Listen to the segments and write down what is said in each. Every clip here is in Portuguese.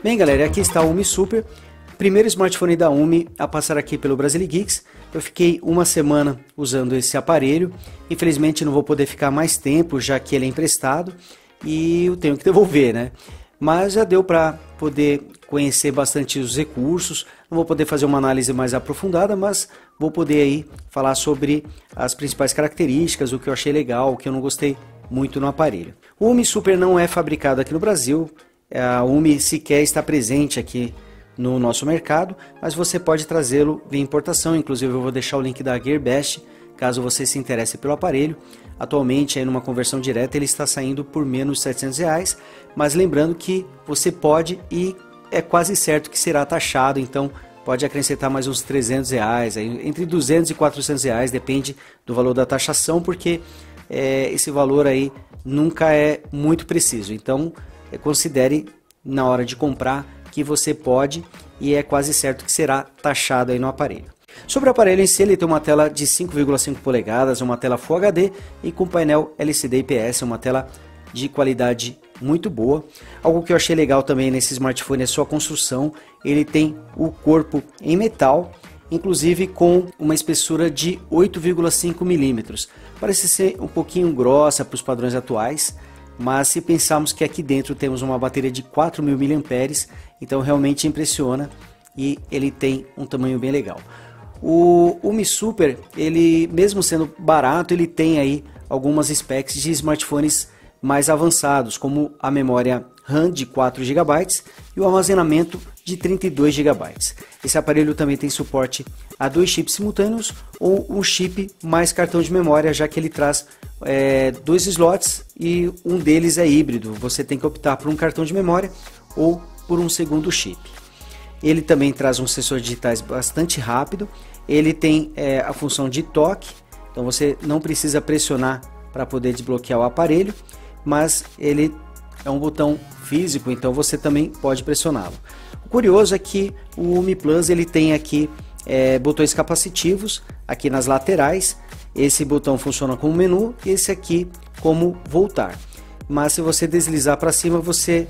Bem galera, aqui está o Umi Super, primeiro smartphone da Umi a passar aqui pelo Brasilegeeks. Eu fiquei uma semana usando esse aparelho, infelizmente não vou poder ficar mais tempo já que ele é emprestado e eu tenho que devolver, né? Mas já deu para poder conhecer bastante os recursos, não vou poder fazer uma análise mais aprofundada, mas vou poder aí falar sobre as principais características, o que eu achei legal, o que eu não gostei muito no aparelho. O Umi Super não é fabricado aqui no Brasil, a Umi sequer está presente aqui no nosso mercado, mas você pode trazê-lo via importação, inclusive eu vou deixar o link da Gearbest, caso você se interesse pelo aparelho. Atualmente, aí numa conversão direta, ele está saindo por menos de R$700, mas lembrando que você pode e é quase certo que será taxado, então pode acrescentar mais uns R$300, aí, entre R$200 e R$400, depende do valor da taxação, porque esse valor aí nunca é muito preciso, então considere na hora de comprar que você pode e é quase certo que será taxado aí no aparelho. Sobre o aparelho em si, ele tem uma tela de 5,5 polegadas, uma tela Full HD e com painel LCD IPS, uma tela de qualidade muito boa. Algo que eu achei legal também nesse smartphone é sua construção, ele tem o corpo em metal, inclusive com uma espessura de 8,5 milímetros. Parece ser um pouquinho grossa para os padrões atuais, mas se pensarmos que aqui dentro temos uma bateria de 4.000 mAh, então realmente impressiona e ele tem um tamanho bem legal. O Umi Super, ele mesmo sendo barato, ele tem aí algumas specs de smartphones mais avançados, como a memória RAM de 4 GB e o armazenamento de 32 GB. Esse aparelho também tem suporte a 2 chips simultâneos ou um chip mais cartão de memória, já que ele traz 2 slots e um deles é híbrido. Você tem que optar por um cartão de memória ou por um segundo chip. Ele também traz um sensor digitais bastante rápido. Ele tem a função de toque, então você não precisa pressionar para poder desbloquear o aparelho, mas ele é um botão físico, então você também pode pressioná-lo. O curioso é que o Umi Plus ele tem aqui botões capacitivos aqui nas laterais. Esse botão funciona como menu e esse aqui como voltar. Mas se você deslizar para cima, você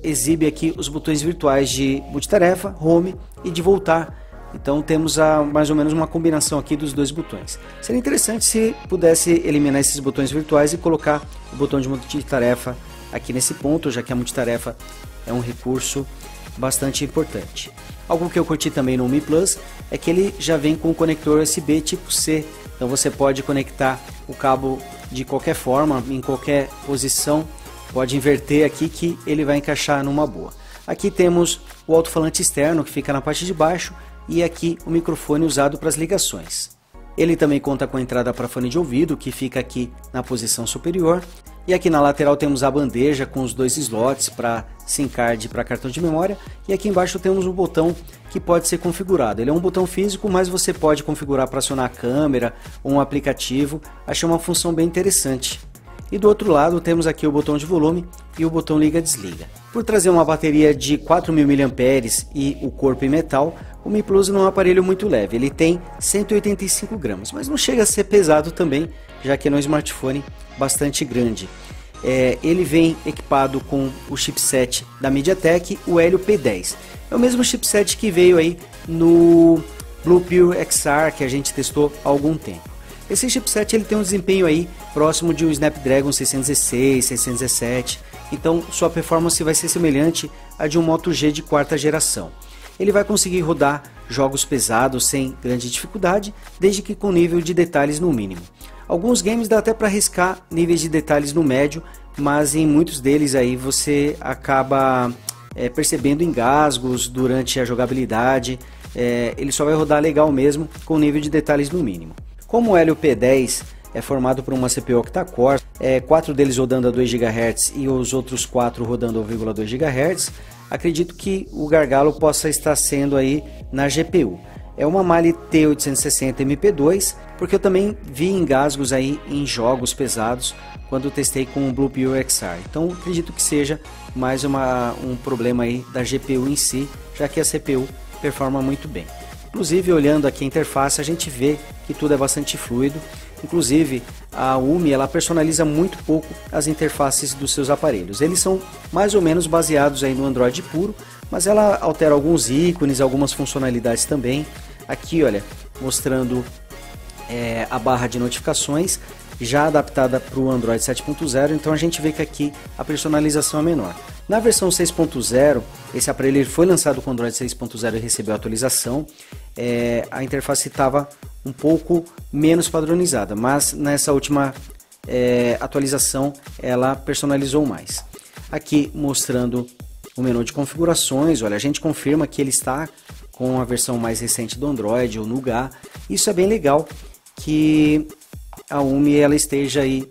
exibe aqui os botões virtuais de multitarefa, home e de voltar. Então temos mais ou menos uma combinação aqui dos dois botões. Seria interessante se pudesse eliminar esses botões virtuais e colocar o botão de multitarefa aqui nesse ponto, já que a multitarefa é um recurso bastante importante. Algo que eu curti também no Umi Plus é que ele já vem com o conector USB tipo C, então você pode conectar o cabo de qualquer forma, em qualquer posição, pode inverter aqui que ele vai encaixar numa boa. Aqui temos o alto-falante externo que fica na parte de baixo e aqui o microfone usado para as ligações. Ele também conta com a entrada para fone de ouvido que fica aqui na posição superior. E aqui na lateral temos a bandeja com os 2 slots para SIM card para cartão de memória. E aqui embaixo temos um botão que pode ser configurado. Ele é um botão físico, mas você pode configurar para acionar a câmera ou um aplicativo. Achei uma função bem interessante. E do outro lado temos aqui o botão de volume e o botão liga-desliga. Por trazer uma bateria de 4.000 mAh e o corpo em metal, o Umi Plus não é um aparelho muito leve. Ele tem 185 gramas, mas não chega a ser pesado também, já que é um smartphone bastante grande. Ele vem equipado com o chipset da MediaTek, o Helio P10. É o mesmo chipset que veio aí no BluePure XR que a gente testou há algum tempo. Esse chipset ele tem um desempenho aí próximo de um Snapdragon 616, 617, então sua performance vai ser semelhante à de um Moto G de 4ª geração. Ele vai conseguir rodar jogos pesados sem grande dificuldade, desde que com nível de detalhes no mínimo. Alguns games dá até para arriscar níveis de detalhes no médio, mas em muitos deles aí você acaba percebendo engasgos durante a jogabilidade. Ele só vai rodar legal mesmo com nível de detalhes no mínimo. Como o Helio P10 é formado por uma CPU octa-core, 4 deles rodando a 2 GHz e os outros 4 rodando a 1,2 GHz, acredito que o gargalo possa estar sendo aí na GPU. É uma Mali T860 MP2, porque eu também vi engasgos aí em jogos pesados quando testei com o BluePure XR. Então acredito que seja mais um problema aí da GPU em si, já que a CPU performa muito bem. Inclusive olhando aqui a interface a gente vê que tudo é bastante fluido. Inclusive, a UMI ela personaliza muito pouco as interfaces dos seus aparelhos. Eles são mais ou menos baseados aí no Android puro, mas ela altera alguns ícones, algumas funcionalidades também. Aqui, olha, mostrando a barra de notificações, já adaptada para o Android 7.0, então a gente vê que aqui a personalização é menor. Na versão 6.0, esse aparelho foi lançado com o Android 6.0 e recebeu a atualização. A interface estava um pouco menos padronizada, mas nessa última atualização ela personalizou mais. Aqui mostrando o menu de configurações, olha, a gente confirma que ele está com a versão mais recente do Android, o Nougat. Isso é bem legal, que a UMI ela esteja aí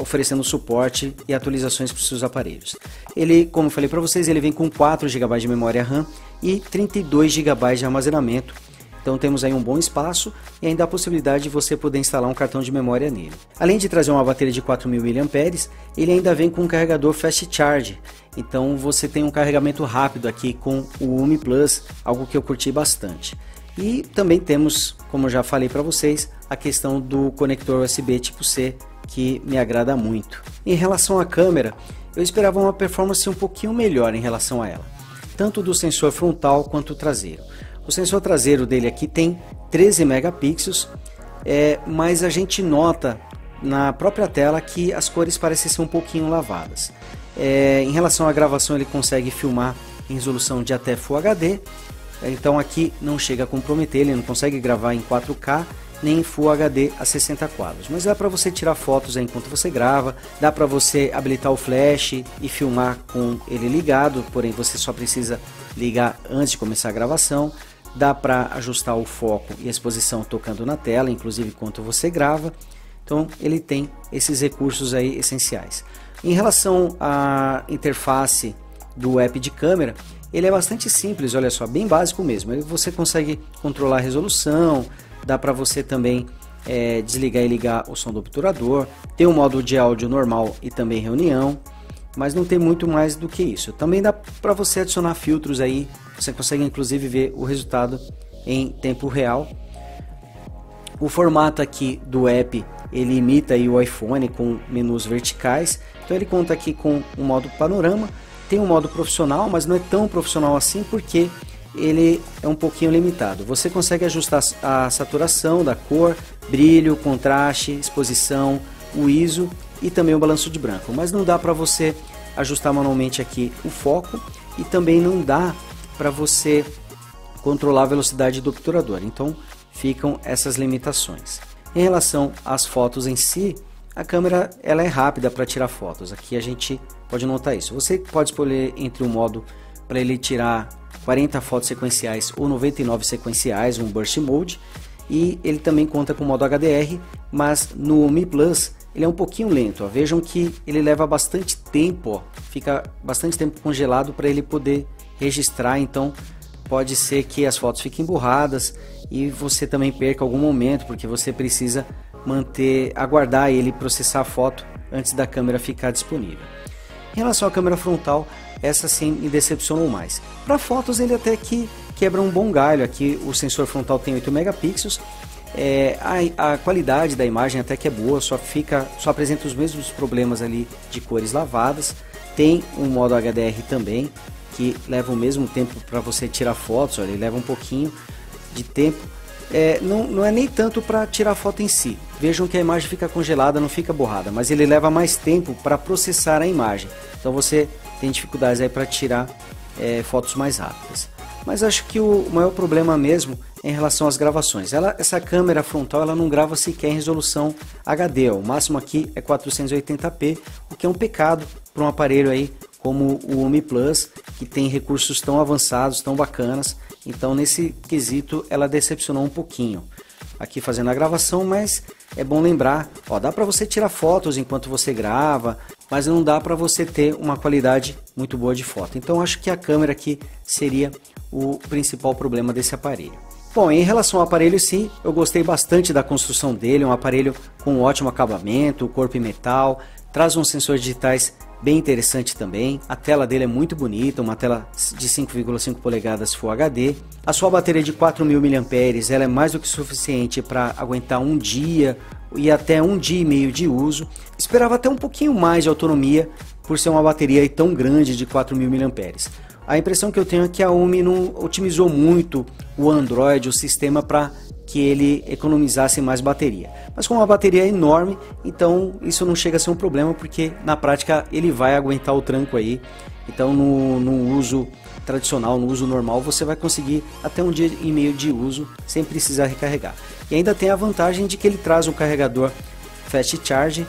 oferecendo suporte e atualizações para os seus aparelhos. Ele, como eu falei para vocês, ele vem com 4 GB de memória RAM e 32 GB de armazenamento. Então temos aí um bom espaço e ainda a possibilidade de você poder instalar um cartão de memória nele. Além de trazer uma bateria de 4.000 mAh, ele ainda vem com um carregador Fast Charge. Então você tem um carregamento rápido aqui com o UMI Plus, algo que eu curti bastante. E também temos, como eu já falei para vocês, a questão do conector USB tipo C, que me agrada muito. Em relação à câmera, eu esperava uma performance um pouquinho melhor em relação a ela, tanto do sensor frontal quanto traseiro. O sensor traseiro dele aqui tem 13 megapixels, mas a gente nota na própria tela que as cores parecem ser um pouquinho lavadas. Em relação à gravação, ele consegue filmar em resolução de até Full HD, então aqui não chega a comprometer, ele não consegue gravar em 4K nem em Full HD a 60 quadros, mas dá para você tirar fotos enquanto você grava, dá para você habilitar o flash e filmar com ele ligado, porém você só precisa ligar antes de começar a gravação. Dá para ajustar o foco e a exposição tocando na tela, inclusive enquanto você grava. Então ele tem esses recursos aí essenciais. Em relação à interface do app de câmera, ele é bastante simples, olha só, bem básico mesmo. Você consegue controlar a resolução, dá para você também desligar e ligar o som do obturador, tem um modo de áudio normal e também reunião, mas não tem muito mais do que isso. Também dá para você adicionar filtros aí, você consegue inclusive ver o resultado em tempo real. O formato aqui do app, ele imita aí o iPhone com menus verticais, então ele conta aqui com um modo panorama, tem um modo profissional, mas não é tão profissional assim porque ele é um pouquinho limitado. Você consegue ajustar a saturação da cor, brilho, contraste, exposição, o ISO e também o balanço de branco, mas não dá para você ajustar manualmente aqui o foco e também não dá para você controlar a velocidade do obturador, então ficam essas limitações. Em relação às fotos em si, a câmera ela é rápida para tirar fotos, aqui a gente pode notar isso. Você pode escolher entre um modo para ele tirar 40 fotos sequenciais ou 99 sequenciais, um Burst Mode, e ele também conta com o modo HDR, mas no Mi Plus ele é um pouquinho lento, ó. Vejam que ele leva bastante tempo, ó. Fica bastante tempo congelado para ele poder registrar, então pode ser que as fotos fiquem borradas e você também perca algum momento, porque você precisa aguardar ele processar a foto antes da câmera ficar disponível. Em relação à câmera frontal, essa sim me decepcionou mais. Para fotos ele até que quebra um bom galho, aqui o sensor frontal tem 8 megapixels, a qualidade da imagem até que é boa, só apresenta os mesmos problemas ali de cores lavadas, tem um modo HDR também, que leva o mesmo tempo para você tirar fotos, olha, ele leva um pouquinho de tempo, não é nem tanto para tirar a foto em si, vejam que a imagem fica congelada, não fica borrada, mas ele leva mais tempo para processar a imagem, então você tem dificuldades aí para tirar fotos mais rápidas. Mas acho que o maior problema mesmo é em relação às gravações. Essa câmera frontal ela não grava sequer em resolução HD, o máximo aqui é 480p, o que é um pecado para um aparelho aí como o UMI Plus, que tem recursos tão avançados, tão bacanas. Então nesse quesito ela decepcionou um pouquinho aqui fazendo a gravação, mas é bom lembrar, ó, dá para você tirar fotos enquanto você grava, mas não dá para você ter uma qualidade muito boa de foto. Então acho que a câmera aqui seria o principal problema desse aparelho. Bom, em relação ao aparelho sim, eu gostei bastante da construção dele, um aparelho com um ótimo acabamento, corpo em metal, traz uns sensores digitais bem interessante também, a tela dele é muito bonita, uma tela de 5,5 polegadas Full HD, a sua bateria de 4.000 mAh ela é mais do que suficiente para aguentar um dia e até 1 dia e meio de uso. Esperava até um pouquinho mais de autonomia por ser uma bateria aí tão grande de 4.000 mAh. A impressão que eu tenho é que a Umi não otimizou muito o Android, o sistema, para que ele economizasse mais bateria. Mas como a bateria é enorme, então isso não chega a ser um problema, porque na prática ele vai aguentar o tranco aí. Então no uso tradicional, no uso normal, você vai conseguir até 1 dia e meio de uso sem precisar recarregar. E ainda tem a vantagem de que ele traz um carregador Fast Charge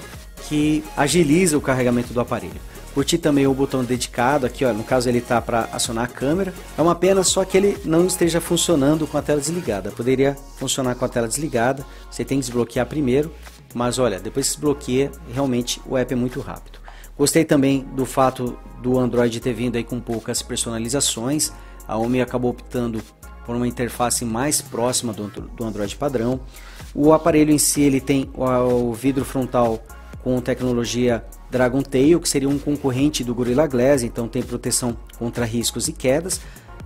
que agiliza o carregamento do aparelho. Curti também o botão dedicado aqui, ó, no caso ele tá para acionar a câmera. É uma pena só que ele não esteja funcionando com a tela desligada. Poderia funcionar com a tela desligada, você tem que desbloquear primeiro, mas olha, depois que desbloqueia, realmente o app é muito rápido. Gostei também do fato do Android ter vindo aí com poucas personalizações. A Umi acabou optando por uma interface mais próxima do Android padrão. O aparelho em si ele tem o vidro frontal com tecnologia Dragon Tail, que seria um concorrente do Gorilla Glass, então tem proteção contra riscos e quedas.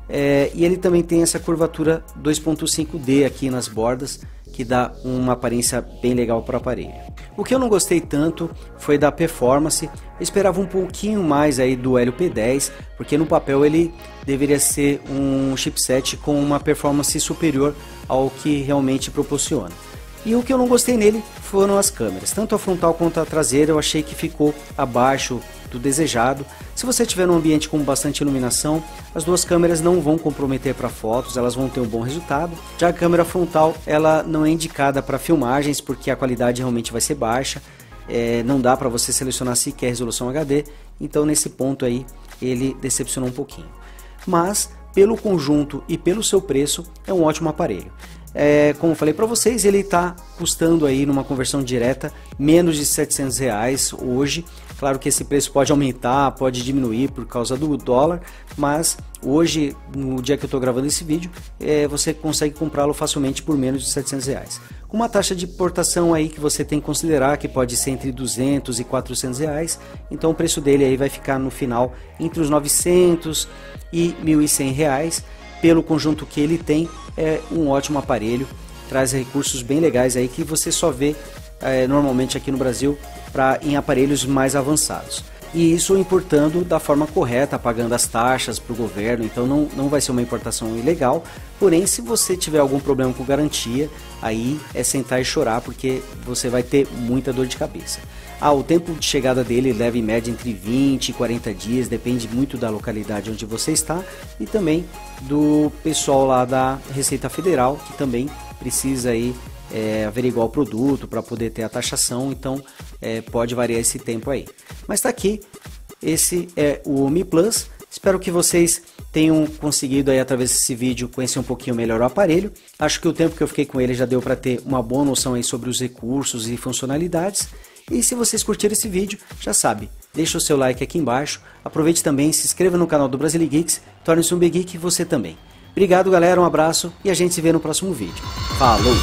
E ele também tem essa curvatura 2.5D aqui nas bordas, que dá uma aparência bem legal para o aparelho. O que eu não gostei tanto foi da performance. Eu esperava um pouquinho mais aí do Helio P10, porque no papel ele deveria ser um chipset com uma performance superior ao que realmente proporciona. E o que eu não gostei nele foram as câmeras, tanto a frontal quanto a traseira eu achei que ficou abaixo do desejado. Se você tiver num ambiente com bastante iluminação, as duas câmeras não vão comprometer para fotos, elas vão ter um bom resultado. Já a câmera frontal, ela não é indicada para filmagens, porque a qualidade realmente vai ser baixa, não dá para você selecionar sequer resolução HD, então nesse ponto aí ele decepcionou um pouquinho. Mas pelo conjunto e pelo seu preço é um ótimo aparelho. Como eu falei para vocês, ele está custando aí numa conversão direta menos de R$700 hoje. Claro que esse preço pode aumentar, pode diminuir por causa do dólar, mas hoje, no dia que eu estou gravando esse vídeo, você consegue comprá-lo facilmente por menos de R$700. Com uma taxa de importação aí que você tem que considerar, que pode ser entre R$200 e R$400, então o preço dele aí vai ficar no final entre os R$900 e R$1.100. Pelo conjunto que ele tem, é um ótimo aparelho, traz recursos bem legais aí que você só vê normalmente aqui no Brasil em aparelhos mais avançados. E isso importando da forma correta, pagando as taxas para o governo, então não vai ser uma importação ilegal. Porém, se você tiver algum problema com garantia, aí é sentar e chorar, porque você vai ter muita dor de cabeça. O tempo de chegada dele leva em média entre 20 e 40 dias, depende muito da localidade onde você está e também do pessoal lá da Receita Federal, que também precisa aí averiguar o produto para poder ter a taxação, então pode variar esse tempo aí. Mas está aqui, esse é o Umi Plus. Espero que vocês tenham conseguido aí através desse vídeo conhecer um pouquinho melhor o aparelho. Acho que o tempo que eu fiquei com ele já deu para ter uma boa noção aí sobre os recursos e funcionalidades. E se vocês curtiram esse vídeo, já sabe, deixa o seu like aqui embaixo, aproveite também, se inscreva no canal do Brasile Geeks, torne-se um Big Geek você também. Obrigado galera, um abraço e a gente se vê no próximo vídeo. Falou!